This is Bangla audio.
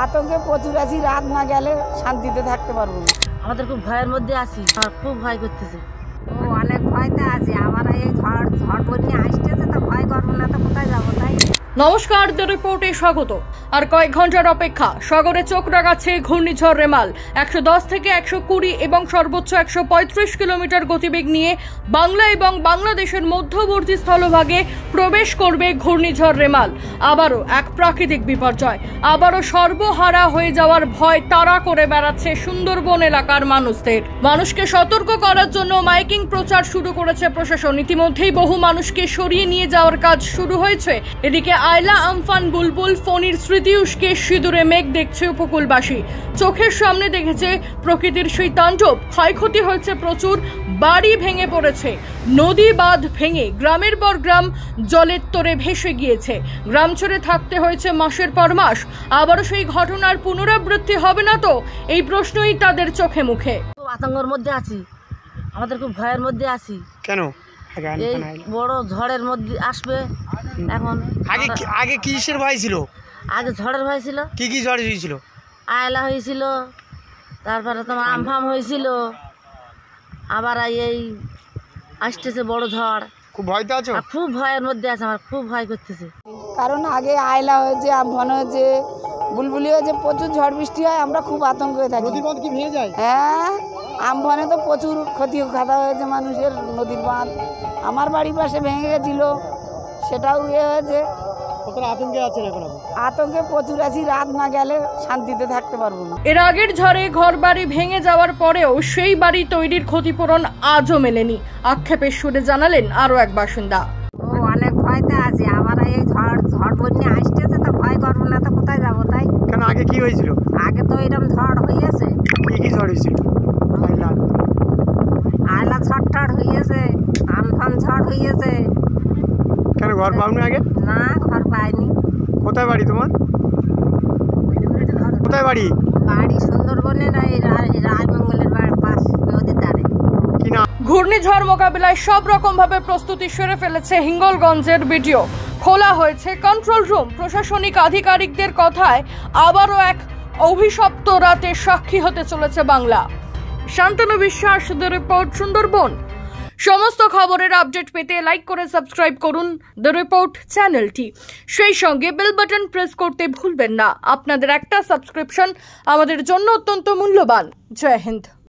আতঙ্কে প্রচুর আছি, রাত না গেলে শান্তিতে থাকতে পারবো না। আমাদের খুব ভয়ের মধ্যে আছি, খুব ভয় করতেছে। অনেক ভয়তে আছি, আবার এই ঝড় বন্যা আসতেছে, তো ভয় করবো না তো কোথায় যাবো তাই। নমস্কার, দ্য রিপোর্টে স্বাগত। আর কয়েক ঘন্টার অপেক্ষা, সাগরে চোখ রাগাচ্ছে ঘূর্ণিঝড় রেমাল। 110 থেকে 120 এবং সর্বোচ্চ 135 কিলোমিটার গতিবেগ নিয়ে বাংলা এবং বাংলাদেশের মধ্যবর্তী স্থলভাগে প্রবেশ করবে ঘূর্ণিঝড় রেমাল। আবারও এক প্রাকৃতিক বিপর্যয়, আবারও সর্বহারা হয়ে যাওয়ার ভয় তাড়া করে বেড়াচ্ছে সুন্দরবন এলাকার মানুষদের। মানুষকে সতর্ক করার জন্য মাইকিং প্রচার শুরু করেছে প্রশাসন। ইতিমধ্যেই বহু মানুষকে সরিয়ে নিয়ে যাওয়ার কাজ শুরু হয়েছে। এদিকে আয়লা, আমফান, বুলবুল, ফণীর স্মৃতি উস্কে সিঁদুরে মেঘ দেখছে উপকূলবাসী। চোখের সামনে দেখেছে প্রকৃতির সেই তাণ্ডব। ক্ষয়ক্ষতি হয়েছে প্রচুর, বাড়ি ভেঙে পড়েছে, নদী বাঁধ ভেঙে গ্রামের পর গ্রাম জলের তোরে ভেসে গিয়েছে। গ্রাম ছেড়ে থাকতে হয়েছে মাসের পর মাস। আবারও সেই ঘটনার পুনরাবৃত্তি হবে না তো, এই প্রশ্নই তাদের চোখে মুখে। খুব আতঙ্কের মধ্যে আছি, আমাদের খুব ভয়ের মধ্যে আছি। কেন? এই বড় ঝড়ের মধ্যে আসবে। এখন আগে কিসের ভয় ছিল? আগে ঝড়ের ভয় ছিল। কি ঝড় হয়েছিল? আয়লা হয়েছিল, তারপরে তোমার আমফান হয়েছিল, আবার এই আসতেছে বড় ঝড়। খুব ভয়তে আছো? খুব ভয়ের মধ্যে আছে, আমার খুব ভয় করতেছে। কারণ আগে আয়লা হয়েছে, আমফান হয়েছে, বুলবুলি হয়েছে, প্রচুর ঝড় বৃষ্টি হয়, আমরা খুব আতঙ্ক হয়ে থাকি। নদী বাঁধ কি ভেঙে যায়? হ্যাঁ, আমফানে তো প্রচুর ক্ষতি খাতা হয়েছে মানুষের। নদীর বাঁধ আমার বাড়ির পাশে ভেঙে গেছিল, সেটাও হয়েছে। কতটা আতঙ্কে আছেন এখন? আতঙ্কে প্রচুর আছি, রাত না গেলে শান্তিতে থাকতে পারবো না। এর আগের ঝড়ে ঘর বাড়ি ভেঙে যাওয়ার পরেও সেই বাড়ি তৈরির ক্ষতিপূরণ আজও মেলেনি। আক্ষেপের সুরে জানালেন আরো এক বাসিন্দা। অনেক ভয়তে আছি, আবার এই ঝড় বন্যা আসতেছে, তো ভয় করবো না তো কোথায় যাবো তাই। কেন? আগে কি হয়েছিল? আগে তো এরকম ঝড় হয়েছে। কি ঝড় হয়েছিল? আয়লা ঝড় হয়েছে, আমফান ঝড় হয়েছে। কেন ঘর পাওনি আগে? না, ঘর পাইনি। কোথায় বাড়ি তোমার? কোথায় বাড়ি? বাড়ি সুন্দরবনের রায়মঙ্গলের পাশ, নদীর ধারে। কি না? ঘূর্ণিঝড় মোকাবিলায় সব রকম ভাবে প্রস্তুতি সেরে ফেলেছে হিঙ্গলগঞ্জের বিডিও। খোলা হয়েছে কন্ট্রোল রুম। প্রশাসনিক আধিকারিকদের কথায় আবারও এক অভিশপ্ত রাতে সাক্ষী হতে চলেছে বাংলা। শান্তনু বিশ্বাস, দ্য রিপোর্ট, সুন্দরবন। সমস্ত খবরের আপডেট পেতে লাইক করে সাবস্ক্রাইব করুন দ্য রিপোর্ট চ্যানেলটি। সেই সঙ্গে বেল বাটন প্রেস করতে ভুলবেন না। আপনাদের একটা সাবস্ক্রিপশন আমাদের জন্য অত্যন্ত মূল্যবান। জয় হিন্দ।